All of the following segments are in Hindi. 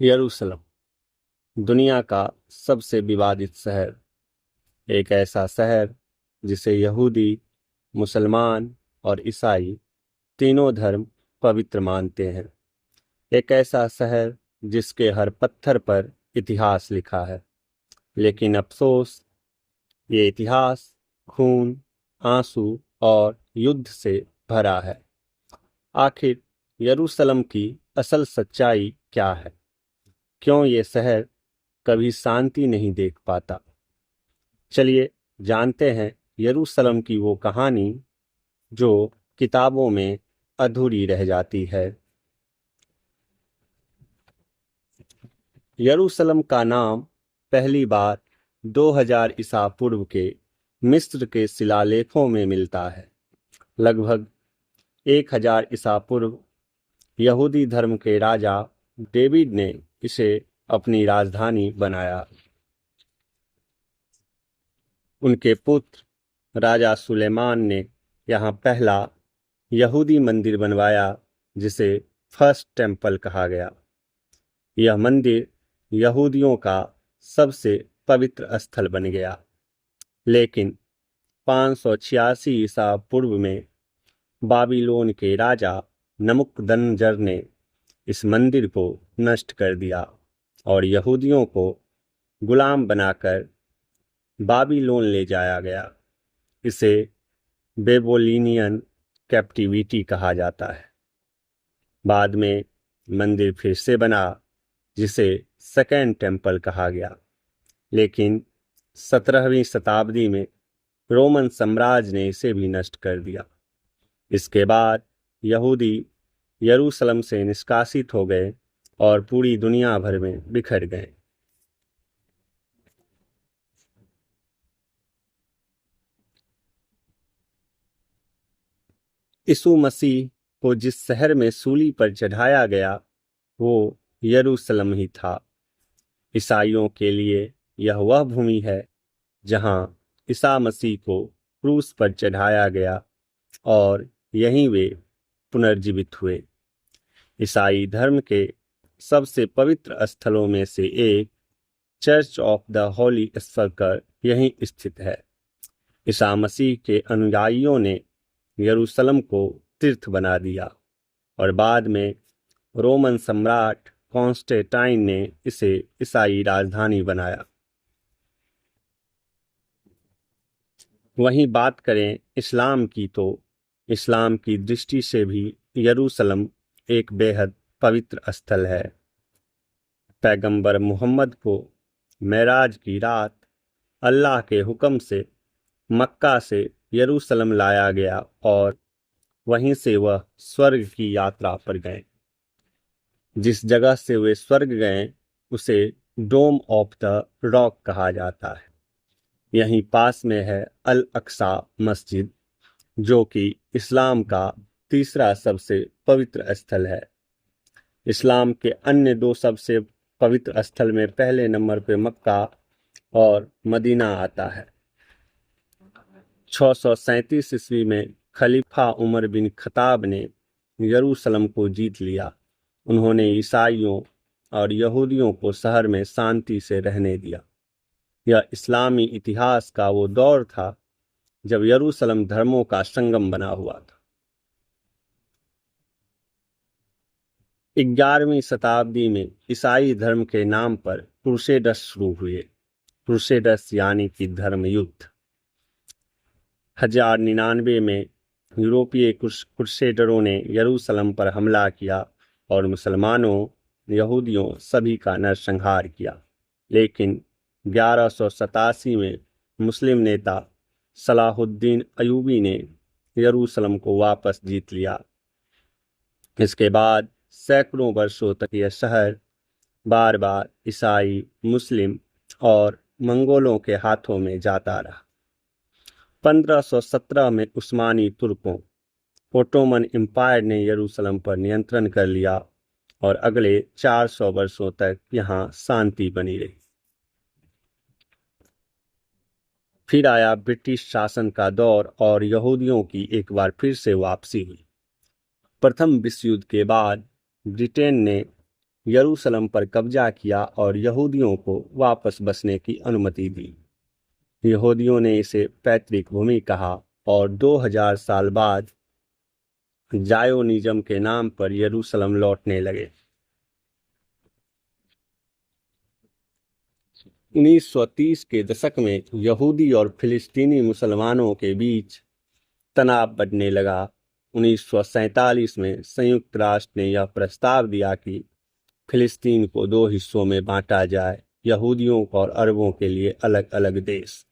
यरूशलेम दुनिया का सबसे विवादित शहर। एक ऐसा शहर जिसे यहूदी, मुसलमान और ईसाई तीनों धर्म पवित्र मानते हैं। एक ऐसा शहर जिसके हर पत्थर पर इतिहास लिखा है। लेकिन अफसोस, ये इतिहास खून, आंसू और युद्ध से भरा है। आखिर यरूशलेम की असल सच्चाई क्या है? क्यों ये शहर कभी शांति नहीं देख पाता? चलिए जानते हैं यरूशलेम की वो कहानी जो किताबों में अधूरी रह जाती है। यरूशलेम का नाम पहली बार 2000 ईसा पूर्व के मिस्र के शिलालेखों में मिलता है। लगभग 1000 ईसा पूर्व यहूदी धर्म के राजा डेविड ने इसे अपनी राजधानी बनाया। उनके पुत्र राजा सुलेमान ने यहाँ पहला यहूदी मंदिर बनवाया, जिसे फर्स्ट टेम्पल कहा गया। यह मंदिर यहूदियों का सबसे पवित्र स्थल बन गया। लेकिन 586 ईसा पूर्व में बाबिलोन के राजा नबूकदनेस्सर ने इस मंदिर को नष्ट कर दिया और यहूदियों को गुलाम बनाकर बाबिलोन ले जाया गया। इसे बेबीलोनियन कैप्टिविटी कहा जाता है। बाद में मंदिर फिर से बना, जिसे सेकेंड टेम्पल कहा गया। लेकिन 17वीं शताब्दी में रोमन साम्राज्य ने इसे भी नष्ट कर दिया। इसके बाद यहूदी यरूशलेम से निष्कासित हो गए और पूरी दुनिया भर में बिखर गए। यीशु मसीह को जिस शहर में सूली पर चढ़ाया गया वो यरूशलेम ही था। ईसाइयों के लिए यह वह भूमि है जहां ईसा मसीह को क्रूस पर चढ़ाया गया और यहीं वे पुनर्जीवित हुए। ईसाई धर्म के सबसे पवित्र स्थलों में से एक चर्च ऑफ द होली सेपल्चर यहीं स्थित है। ईसा मसीह के अनुयायियों ने यरूशलेम को तीर्थ बना दिया और बाद में रोमन सम्राट कॉन्स्टेंटाइन ने इसे ईसाई राजधानी बनाया। वहीं बात करें इस्लाम की, तो इस्लाम की दृष्टि से भी यरूशलेम एक बेहद पवित्र स्थल है। पैगंबर मोहम्मद को मेराज की रात अल्लाह के हुक्म से मक्का से यरूशलेम लाया गया और वहीं से वह स्वर्ग की यात्रा पर गए। जिस जगह से वे स्वर्ग गए उसे डोम ऑफ द रॉक कहा जाता है। यहीं पास में है अल अक्सा मस्जिद, जो कि इस्लाम का तीसरा सबसे पवित्र स्थल है। इस्लाम के अन्य दो सबसे पवित्र स्थल में पहले नंबर पे मक्का और मदीना आता है। 637 ईस्वी में खलीफा उमर बिन खत्ताब ने यरूशलेम को जीत लिया। उन्होंने ईसाइयों और यहूदियों को शहर में शांति से रहने दिया। यह इस्लामी इतिहास का वो दौर था जब यरूशलेम धर्मों का संगम बना हुआ था। 11वीं शताब्दी में ईसाई धर्म के नाम पर क्रूसेडर्स शुरू हुए। क्रूसेडर्स यानी कि धर्म युद्ध। 1099 में यूरोपीय क्रूसेडरों ने यरूशलेम पर हमला किया और मुसलमानों, यहूदियों सभी का नरसंहार किया। लेकिन 1187 में मुस्लिम नेता सलाहुद्दीन अयूबी ने यरूशलेम को वापस जीत लिया। इसके बाद सैकड़ों वर्षों तक यह शहर बार बार ईसाई, मुस्लिम और मंगोलों के हाथों में जाता रहा। 1517 में उस्मानी तुर्कों, ओटोमन एम्पायर ने यरूशलेम पर नियंत्रण कर लिया और अगले 400 वर्षों तक यहाँ शांति बनी रही। फिर आया ब्रिटिश शासन का दौर और यहूदियों की एक बार फिर से वापसी हुई। प्रथम विश्व युद्ध के बाद ब्रिटेन ने यरूशलेम पर कब्जा किया और यहूदियों को वापस बसने की अनुमति दी। यहूदियों ने इसे पैतृक भूमि कहा और 2000 साल बाद जायोनिज्म के नाम पर यरूशलेम लौटने लगे। 1930 के दशक में यहूदी और फिलिस्तीनी मुसलमानों के बीच तनाव बढ़ने लगा। 1947 में संयुक्त राष्ट्र ने यह प्रस्ताव दिया कि फिलिस्तीन को 2 हिस्सों में बांटा जाए, यहूदियों और अरबों के लिए अलग अलग देश।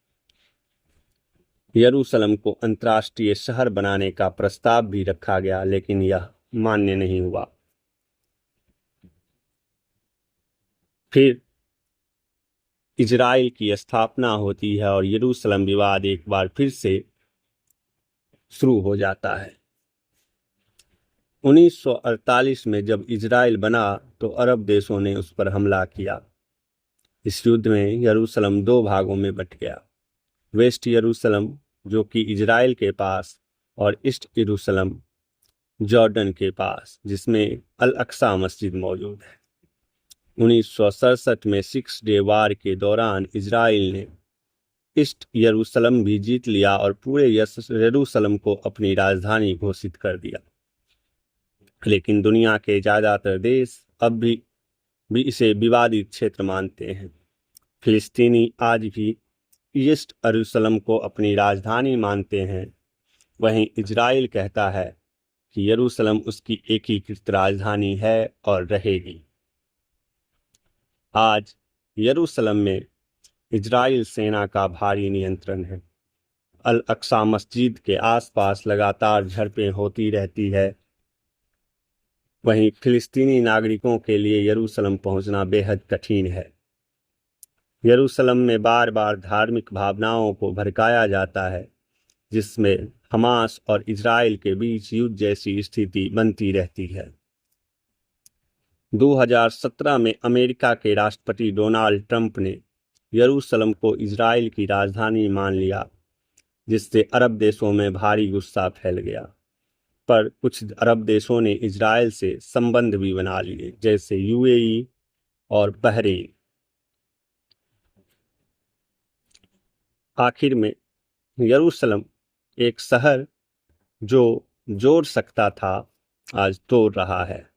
यरूशलेम को अंतर्राष्ट्रीय शहर बनाने का प्रस्ताव भी रखा गया, लेकिन यह मान्य नहीं हुआ। फिर इजराइल की स्थापना होती है और यरूशलेम विवाद एक बार फिर से शुरू हो जाता है। 1948 में जब इजराइल बना तो अरब देशों ने उस पर हमला किया। इस युद्ध में यरूशलेम 2 भागों में बंट गया, वेस्ट यरूशलेम जो कि इजराइल के पास और ईस्ट यरूशलेम जॉर्डन के पास, जिसमें अल अक्सा मस्जिद मौजूद है। 1967 में 6 डे वार के दौरान इजराइल ने ईस्ट यरूशलेम भी जीत लिया और पूरे यरूशलेम को अपनी राजधानी घोषित कर दिया। लेकिन दुनिया के ज़्यादातर देश अब भी इसे विवादित क्षेत्र मानते हैं। फिलिस्तीनी आज भी ईस्ट यरूशलेम को अपनी राजधानी मानते हैं। वहीं इजराइल कहता है कि यरूशलेम उसकी एकीकृत राजधानी है और रहेगी। आज यरूशलेम में इजराइल सेना का भारी नियंत्रण है। अल अक्सा मस्जिद के आसपास लगातार झड़पें होती रहती है। वहीं फिलिस्तीनी नागरिकों के लिए यरूशलेम पहुंचना बेहद कठिन है। यरूशलेम में बार बार धार्मिक भावनाओं को भड़काया जाता है, जिसमें हमास और इजराइल के बीच युद्ध जैसी स्थिति बनती रहती है। 2017 में अमेरिका के राष्ट्रपति डोनाल्ड ट्रंप ने यरूशलेम को इजराइल की राजधानी मान लिया, जिससे अरब देशों में भारी गुस्सा फैल गया। पर कुछ अरब देशों ने इजराइल से संबंध भी बना लिए, जैसे यूएई और बहरीन। आखिर में यरूशलेम एक शहर जो जोड़ सकता था, आज तोड़ रहा है।